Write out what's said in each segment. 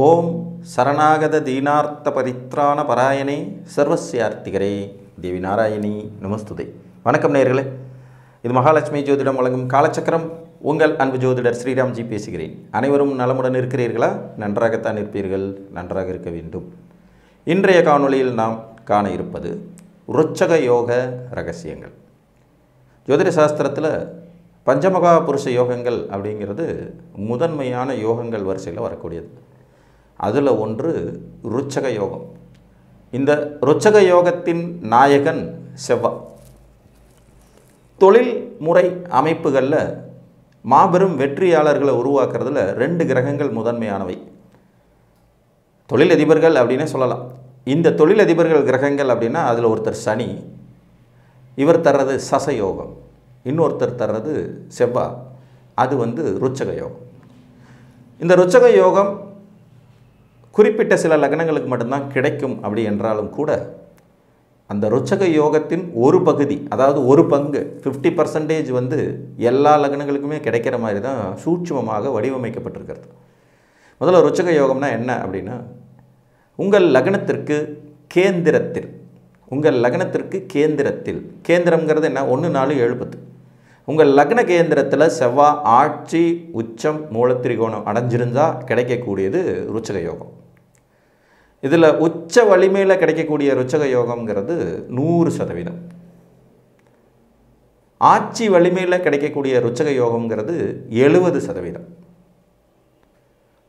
ஓம் சரணாகத தீனார்த்த பரித்ராண பராயணே சர்வஸ்யார்த்திகரே தேவி நாராயணி நமஸ்துதே. வணக்கம் நேயர்களே, இது மகாலட்சுமி ஜோதிடம் வழங்கும் காலச்சக்கரம். உங்கள் அன்பு ஜோதிடர் ஸ்ரீராம்ஜி பேசுகிறேன். அனைவரும் நலமுடன் இருக்கிறீர்களா? நன்றாகத்தான் இருப்பீர்கள், நன்றாக இருக்க வேண்டும். இன்றைய காணொளியில் நாம் காண இருப்பது ருச்சக யோக ரகசியங்கள். ஜோதிட சாஸ்திரத்தில் பஞ்சமகா புருஷ யோகங்கள் அப்படிங்கிறது முதன்மையான யோகங்கள் வரிசையில் வரக்கூடியது. அதில் ஒன்று ருச்சக யோகம். இந்த ருச்சக யோகத்தின் நாயகன் செவ்வாய். தொழில் முறை அமைப்புகளில் மாபெரும் வெற்றியாளர்களை உருவாக்குறதுல 2 கிரகங்கள் முதன்மையானவை. தொழிலதிபர்கள் அப்படின்னே சொல்லலாம். இந்த தொழிலதிபர்கள் கிரகங்கள் அப்படின்னா அதில் ஒருத்தர் சனி, இவர் தர்றது சசயோகம், இன்னொருத்தர் தர்றது செவ்வாய், அது ருச்சக யோகம். இந்த ருச்சக யோகம் குறிப்பிட்ட சில லக்னங்களுக்கு மட்டும்தான் கிடைக்கும் அப்படி என்றாலும் கூட அந்த ருச்சக யோகத்தின் ஒரு பகுதி, அதாவது ஒரு பங்கு 50% எல்லா லக்னங்களுக்குமே கிடைக்கிற மாதிரி தான் சூட்சுமமாக வடிவமைக்கப்பட்டிருக்கிறது. முதல்ல ருச்சக யோகம்னா என்ன அப்படின்னா, உங்கள் லக்னத்திற்கு கேந்திரத்தில் கேந்திரம்ங்கிறது என்ன, 1 4 7 10. உங்கள் லக்ன கேந்திரத்தில் செவ்வாய் ஆட்சி உச்சம் மூலத்திரிகோணம் அடைஞ்சிருந்தால் கிடைக்கக்கூடியது ருச்சக யோகம். இதில் உச்ச வலிமையில் கிடைக்கக்கூடிய ருச்சக யோகம்ங்கிறது 100%. ஆட்சி வலிமையில் கிடைக்கக்கூடிய ருச்சக யோகம்ங்கிறது 70%.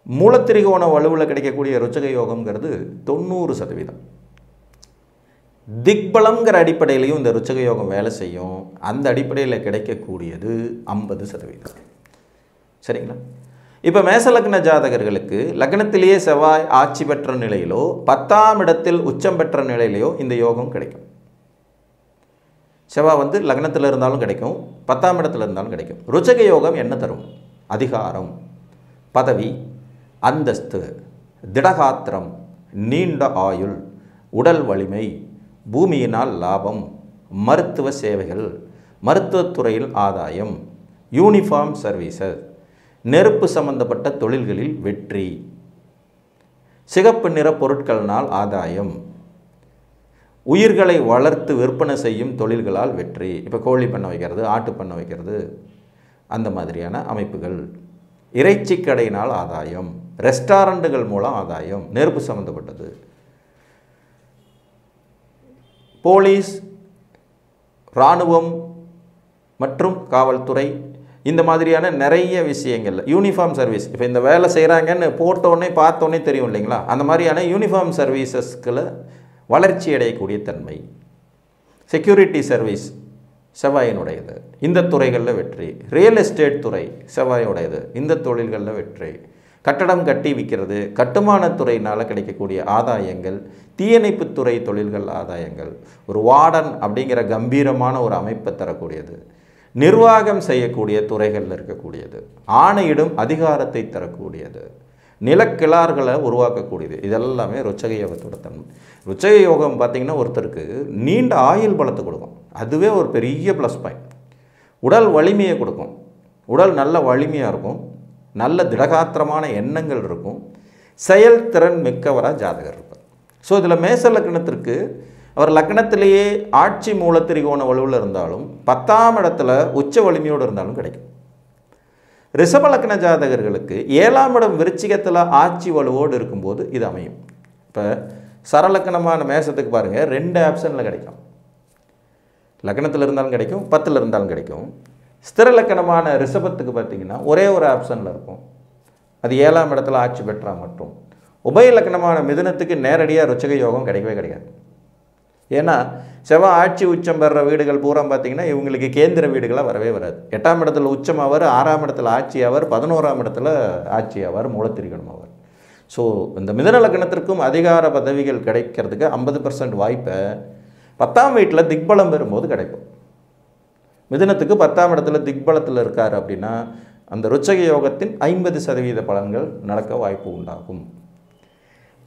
மூலத்திரிகோண வலுவில் கிடைக்கக்கூடிய ருச்சக யோகம்ங்கிறது 90%. திக்பலங்கிற அடிப்படையிலையும் இந்த ருச்சக யோகம் வேலை செய்யும். அந்த அடிப்படையில் கிடைக்கக்கூடியது 50%. சரிங்களா? இப்போ மேசலக்ன ஜாதகர்களுக்கு லக்னத்திலேயே செவ்வாய் ஆட்சி பெற்ற நிலையிலோ 10ஆம் இடத்தில் உச்சம் பெற்ற நிலையிலையோ இந்த யோகம் கிடைக்கும். செவ்வாய் லக்னத்தில் இருந்தாலும் கிடைக்கும், 10ஆம் இடத்துல இருந்தாலும் கிடைக்கும். ருச்சக யோகம் என்ன தரும்? அதிகாரம், பதவி, அந்தஸ்து, திடகாத்திரம், நீண்ட ஆயுள், உடல் வலிமை, பூமியினால் லாபம், மருத்துவ சேவைகள், மருத்துவத்துறையில் ஆதாயம், யூனிஃபார்ம் சர்வீசஸ், நெருப்பு சம்பந்தப்பட்ட தொழில்களில் வெற்றி, சிகப்பு நிற பொருட்களினால் ஆதாயம், உயிர்களை வளர்த்து விற்பனை செய்யும் தொழில்களால் வெற்றி. இப்போ கோழி பண்ண வைக்கிறது, ஆட்டு பண்ண வைக்கிறது, அந்த மாதிரியான அமைப்புகள். இறைச்சி கடையினால் ஆதாயம், ரெஸ்டாரண்ட்டுகள் மூலம் ஆதாயம், நெருப்பு சம்பந்தப்பட்டது. போலீஸ், இராணுவம் மற்றும் காவல்துறை, இந்த மாதிரியான நிறைய விஷயங்கள். யூனிஃபார்ம் சர்வீஸ், இப்போ இந்த வேலை செய்கிறாங்கன்னு போட்டோன்னே பார்த்தோன்னே தெரியும் இல்லைங்களா? அந்த மாதிரியான யூனிஃபார்ம் சர்வீசஸ்களை வளர்ச்சி அடையக்கூடிய தன்மை. செக்யூரிட்டி சர்வீஸ் செவ்வாயினுடையது, இந்த துறைகளில் வெற்றி. ரியல் எஸ்டேட் துறை செவ்வாயுடையது, இந்த தொழில்களில் வெற்றி. கட்டடம் கட்டி விற்கிறது, கட்டுமானத்துறையினால் கிடைக்கக்கூடிய ஆதாயங்கள், தீயணைப்புத்துறை தொழில்கள் ஆதாயங்கள், ஒரு வார்டன் அப்படிங்கிற கம்பீரமான ஒரு அமைப்பை தரக்கூடியது, நிர்வாகம் செய்யக்கூடிய துறைகளில் இருக்கக்கூடியது, ஆணையிடும் அதிகாரத்தை தரக்கூடியது, நிலக்கிழார்களை உருவாக்கக்கூடியது. இதெல்லாமே ருச்சக யோகத்தோட தன்மை. ருச்சக யோகம் பார்த்திங்கன்னா ஒருத்தருக்கு நீண்ட ஆயுள் பலத்தை கொடுக்கும். அதுவே ஒரு பெரிய ப்ளஸ் பாயிண்ட். உடல் வலிமையை கொடுக்கும். உடல் நல்ல வலிமையாக இருக்கும், நல்ல திடகாத்திரமான எண்ணங்கள் இருக்கும், செயல்திறன் மிக்கவராக ஜாதகர் இருப்பார். ஸோ இதில் மேச லக்னத்திற்கு அவர் லக்னத்திலேயே ஆட்சி மூலத்திரிகோண வலுவில் இருந்தாலும் 10ஆம் இடத்துல உச்ச வலிமையோடு இருந்தாலும் கிடைக்கும். ரிஷப லக்ன ஜாதகர்களுக்கு 7ஆம் இடம் விருச்சிகத்தில் ஆட்சி வலுவோடு இருக்கும்போது இது அமையும். இப்போ சரலக்கணமான மேசத்துக்கு பாருங்கள், 2 ஆப்ஷனில் கிடைக்கும். லக்னத்தில் இருந்தாலும் கிடைக்கும், 10ல் இருந்தாலும் கிடைக்கும். ஸ்திர லக்கணமான ரிஷபத்துக்கு பார்த்திங்கன்னா ஒரே ஒரு ஆப்ஷனில் இருக்கும், அது 7ஆம் இடத்துல ஆட்சி பெற்றால் மட்டும். உபய லக்கணமான மிதுனத்துக்கு நேரடியாக ருச்சக யோகம் கிடைக்கவே கிடைக்காது. ஏன்னா செவ்வாய் ஆட்சி உச்சம் பெற வீடுகள் பூரா பார்த்திங்கன்னா இவங்களுக்கு கேந்திர வீடுகளாக வரவே வராது. 8ஆம் இடத்துல உச்சம் அவர், 6ஆம் இடத்துல ஆட்சி அவர், 11ஆம் இடத்துல ஆட்சி அவர், மூலத்திரிகோணம் அவர். ஸோ இந்த மிதுன லக்னத்திற்கும் அதிகார பதவிகள் கிடைக்கிறதுக்கு 50% வாய்ப்பை 10ஆம் வீட்டில் திக்பலம் பெறும்போது கிடைக்கும். மிதுனத்துக்கு 10ஆம் இடத்துல திக்பலத்தில் இருக்கார் அப்படின்னா அந்த ருச்சக யோகத்தின் 50% பலன்கள் நடக்க வாய்ப்பு உண்டாகும்.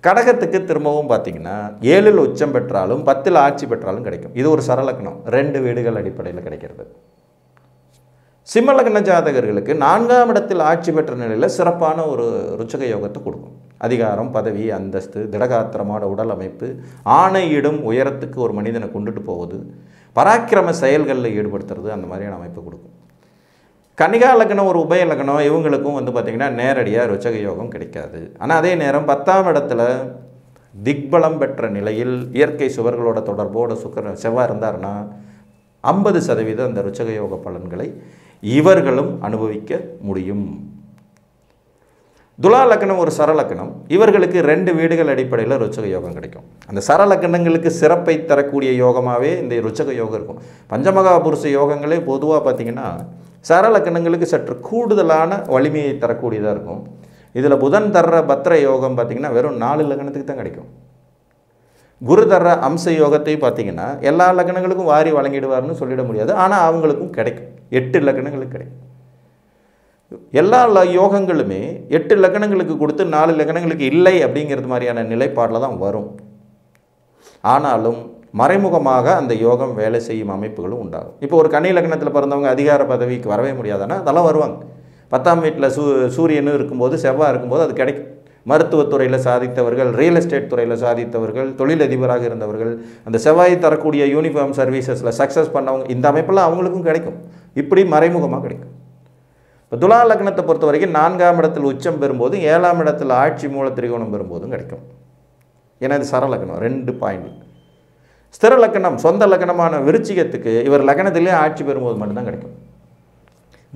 கடகத்துக்கு திரும்பவும் பார்த்திங்கன்னா 7ல் உச்சம் பெற்றாலும் 10ல் ஆட்சி பெற்றாலும் கிடைக்கும். இது ஒரு சரலக்கணம், 2 வீடுகள் அடிப்படையில் கிடைக்கிறது. சிம்ம லக்ன ஜாதகர்களுக்கு 4ஆம் இடத்தில் ஆட்சி பெற்ற நிலையில் சிறப்பான ஒரு ருச்சக யோகத்தை கொடுக்கும். அதிகாரம், பதவி, அந்தஸ்து, திடகாத்திரமான உடல் அமைப்பு, ஆணையிடும் உயரத்துக்கு ஒரு மனிதனை கொண்டுட்டு போவது, பராக்கிரம செயல்களில் ஈடுபடுத்துறது, அந்த மாதிரியான அமைப்பு கொடுக்கும். கன்னிகா லக்னம் ஒரு உபய லக்னம், இவங்களுக்கும் வந்து பார்த்திங்கன்னா நேரடியாக ருச்சக யோகம் கிடைக்காது. ஆனால் அதே நேரம் 10ஆம் இடத்துல திக்பலம் பெற்ற நிலையில் இயற்கை சுவர்களோட தொடர்போட செவ்வாய் இருந்தார்னா 50% அந்த ருச்சக யோக பலன்களை இவர்களும் அனுபவிக்க முடியும். துலா லக்னம் ஒரு சரலக்கணம், இவர்களுக்கு 2 வீடுகள் அடிப்படையில் ருச்சக யோகம் கிடைக்கும். அந்த சரலக்கணங்களுக்கு சிறப்பை தரக்கூடிய யோகமாகவே இந்த ருச்சக யோகம் இருக்கும். பஞ்சமகா புருஷ யோகங்களே பொதுவாக பார்த்திங்கன்னா சரலக்கணங்களுக்கு சற்று கூடுதலான வலிமையை தரக்கூடியதாக இருக்கும். இதில் புதன் தர்ற பத்திர யோகம் பார்த்திங்கன்னா வெறும் 4 லக்னத்துக்கு தான் கிடைக்கும். குரு தர்ற அம்ச யோகத்தை பார்த்திங்கன்னா எல்லா லக்னங்களுக்கும் வாரி வழங்கிடுவார்னு சொல்லிட முடியாது, ஆனால் அவங்களுக்கும் கிடைக்கும். 8 லக்னங்களுக்கு கிடைக்கும். எல்லா யோகங்களுமே 8 லக்னங்களுக்கு கொடுத்து 4 லக்னங்களுக்கு இல்லை அப்படிங்கிறது மாதிரியான நிலைப்பாடில் தான் வரும். ஆனாலும் மறைமுகமாக அந்த யோகம் வேலை செய்யும் அமைப்புகளும் உண்டாகும். இப்போ ஒரு கன்னி லக்னத்தில் பிறந்தவங்க அதிகார பதவிக்கு வரவே முடியாதுன்னா அதெல்லாம் வருவாங்க. 10ஆம் வீட்டில் சூரியனும் இருக்கும்போது, செவ்வாய் இருக்கும்போது அது கிடைக்கும். மருத்துவத்துறையில் சாதித்தவர்கள், ரியல் எஸ்டேட் துறையில் சாதித்தவர்கள், தொழிலதிபராக இருந்தவர்கள், அந்த செவ்வாய் தரக்கூடிய யூனிஃபார்ம் சர்வீசஸில் சக்ஸஸ் பண்ணவங்க, இந்த அமைப்பெல்லாம் அவங்களுக்கும் கிடைக்கும். இப்படி மறைமுகமாக கிடைக்கும். இப்போ துலா லக்னத்தை பொறுத்த வரைக்கும் 4ஆம் இடத்தில் உச்சம் பெறும்போது, 7ஆம் இடத்தில் ஆட்சி மூல திரிகோணம் பெறும்போதும் கிடைக்கும். ஏன்னா இது சரலக்கணம் 2 பாயிண்ட். ஸ்திர லக்னம் சொந்த லக்னமான விருச்சிகத்துக்கு இவர் லக்னத்திலே ஆட்சி பெறும்போது மட்டும்தான் கிடைக்கும்.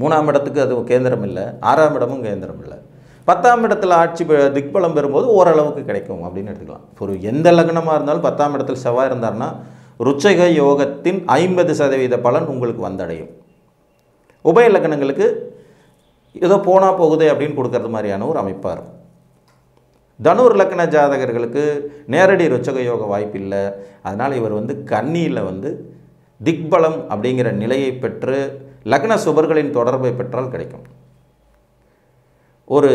3ஆம் இடத்துக்கு அது கேந்திரம் இல்லை, 6ஆம் இடமும் கேந்திரம் இல்லை. 10ஆம் இடத்தில் ஆட்சி திக்பலம் பெறும்போது ஓரளவுக்கு கிடைக்கும் அப்படின்னு எடுத்துக்கலாம். ஒரு எந்த லக்னமாக இருந்தாலும் 10ஆம் இடத்தில் செவ்வாய் இருந்தார்னா ருச்சக யோகத்தின் 50% பலன் உங்களுக்கு வந்தடையும். உபய லக்னங்களுக்கு ஏதோ போனால் போகுதே அப்படின்னு கொடுக்கறது மாதிரியான ஒரு அமைப்பாக இருக்கும். தனுர் லக்ன ஜாதகர்களுக்கு நேரடி ருச்சக யோக வாய்ப்பு இல்லை. அதனால் இவர் வந்து கன்னியில் வந்து திக்பலம் அப்படிங்கிற நிலையை பெற்று லக்ன சுபர்களின் தொடர்பை பெற்றால் கிடைக்கும். ஒரு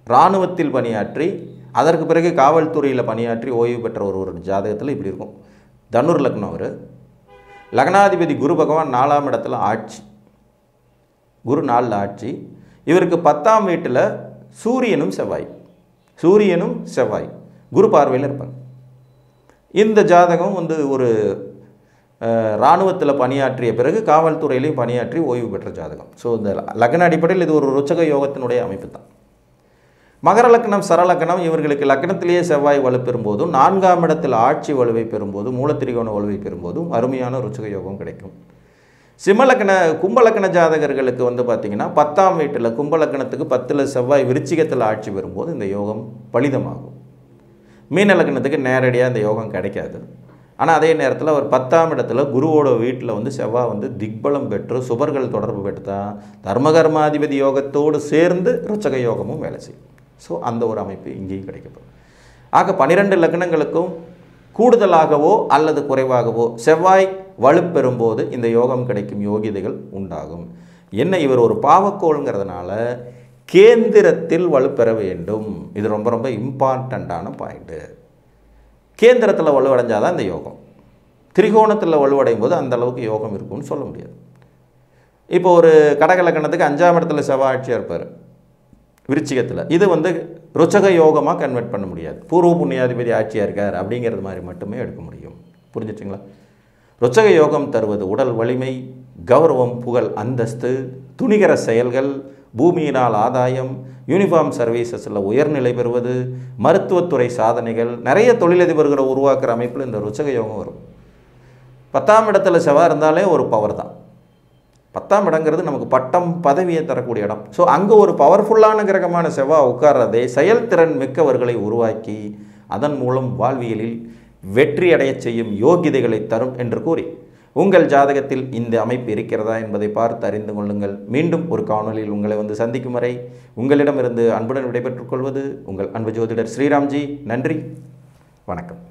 இராணுவத்தில் பணியாற்றி அதற்கு பிறகு காவல்துறையில் பணியாற்றி ஓய்வு பெற்ற ஒரு ஜாதகத்தில் இப்படி இருக்கும். தனுர் லக்னம், அவர் லக்னாதிபதி குரு பகவான் 4ஆம் இடத்துல ஆட்சி, குரு 4 ஆட்சி. இவருக்கு 10ஆம் வீட்டில் சூரியனும் செவ்வாய் குரு பார்வையில் இருப்பாங்க. இந்த ஜாதகம் வந்து ஒரு இராணுவத்தில் பணியாற்றிய பிறகு காவல்துறையிலையும் பணியாற்றி ஓய்வு பெற்ற ஜாதகம். ஸோ இந்த லக்ன அடிப்படையில் இது ஒரு ருச்சக யோகத்தினுடைய அமைப்பு தான். மகர லக்னம் சரலக்கணம், இவர்களுக்கு லக்னத்திலேயே செவ்வாய் வலுப்பெறும் போதும் 4ஆம் இடத்தில் ஆட்சி வலுவை பெறும்போதும் மூலத்திரிகோண வலுவை பெறும்போதும் அருமையான ருச்சக யோகம் கிடைக்கும். கும்பலக்கண ஜாதகர்களுக்கு வந்து பார்த்திங்கன்னா 10ஆம் வீட்டில் கும்பலக்கணத்துக்கு 10ல் செவ்வாய் விருச்சிகத்தில் ஆட்சி பெறும்போது இந்த யோகம் பலிதமாகும். மீன லக்னத்துக்கு நேரடியாக இந்த யோகம் கிடைக்காது. ஆனால் அதே நேரத்தில் அவர் 10ஆம் இடத்துல குருவோட வீட்டில் வந்து செவ்வாய் வந்து திக்பலம் பெற்று சுபர்கள் தொடர்பு பெற்று தான் தர்மகர்மாதிபதி யோகத்தோடு சேர்ந்து ருச்சக யோகமும் வேலை செய்யும். ஸோ அந்த ஒரு அமைப்பு இங்கேயும் கிடைக்கப்படும். ஆக 12 லக்னங்களுக்கும் கூடுதலாகவோ அல்லது குறைவாகவோ செவ்வாய் வலுப்பெறும்போது இந்த யோகம் கிடைக்கும் யோகிதைகள் உண்டாகும். என்ன, இவர் ஒரு பாவக்கோள்ங்கிறதுனால கேந்திரத்தில் வலுப்பெற வேண்டும். இது ரொம்ப ரொம்ப இம்பார்ட்டண்ட்டான பாயிண்ட்டு. கேந்திரத்தில் வலுவடைஞ்சால் தான் இந்த யோகம். திரிகோணத்தில் வலுவடையும் போது அந்த அளவுக்கு யோகம் இருக்கும்னு சொல்ல முடியாது. இப்போ ஒரு கடகலக்கணத்துக்கு 5ஆம் இடத்துல செவ்வாய் ஆட்சியாக இருப்பார் விருச்சிகத்தில். இது வந்து ருச்சக யோகமாக கன்வெர்ட் பண்ண முடியாது. பூர்வ புண்ணியாதிபதி ஆட்சியாக இருக்கார் அப்படிங்கிறது மாதிரி மட்டுமே எடுக்க முடியும். புரிஞ்சிச்சிங்களா? ருச்சக யோகம் தருவது உடல் வலிமை, கௌரவம், புகழ், அந்தஸ்து, துணிகர செயல்கள், பூமியினால் ஆதாயம், யூனிஃபார்ம் சர்வீசஸில் உயர்நிலை பெறுவது, மருத்துவத்துறை சாதனைகள், நிறைய தொழிலதிபர்களை உருவாக்குற அமைப்பில் இந்த ருச்சக யோகம் வரும். 10ஆம் இடத்துல செவ்வாய் இருந்தாலே ஒரு பவர் தான். 10ஆம் இடங்கிறது நமக்கு பட்டம் பதவியை தரக்கூடிய இடம். ஸோ அங்கே ஒரு பவர்ஃபுல்லான கிரகமான செவ்வாய் உட்கார்றதே செயல்திறன் மிக்கவர்களை உருவாக்கி அதன் மூலம் வாழ்வியலில் வெற்றி அடையச் செய்யும் யோகிதைகளை தரும் என்று கூறி உங்கள் ஜாதகத்தில் இந்த அமைப்பு இருக்கிறதா என்பதை பார்த்து அறிந்து கொள்ளுங்கள். மீண்டும் ஒரு காணொலியில் உங்களை வந்து சந்திக்கும் வரை உங்களிடமிருந்து அன்புடன் விடைபெற்றுக் கொள்வது உங்கள் அன்பு ஜோதிடர் ஸ்ரீராம்ஜி. நன்றி, வணக்கம்.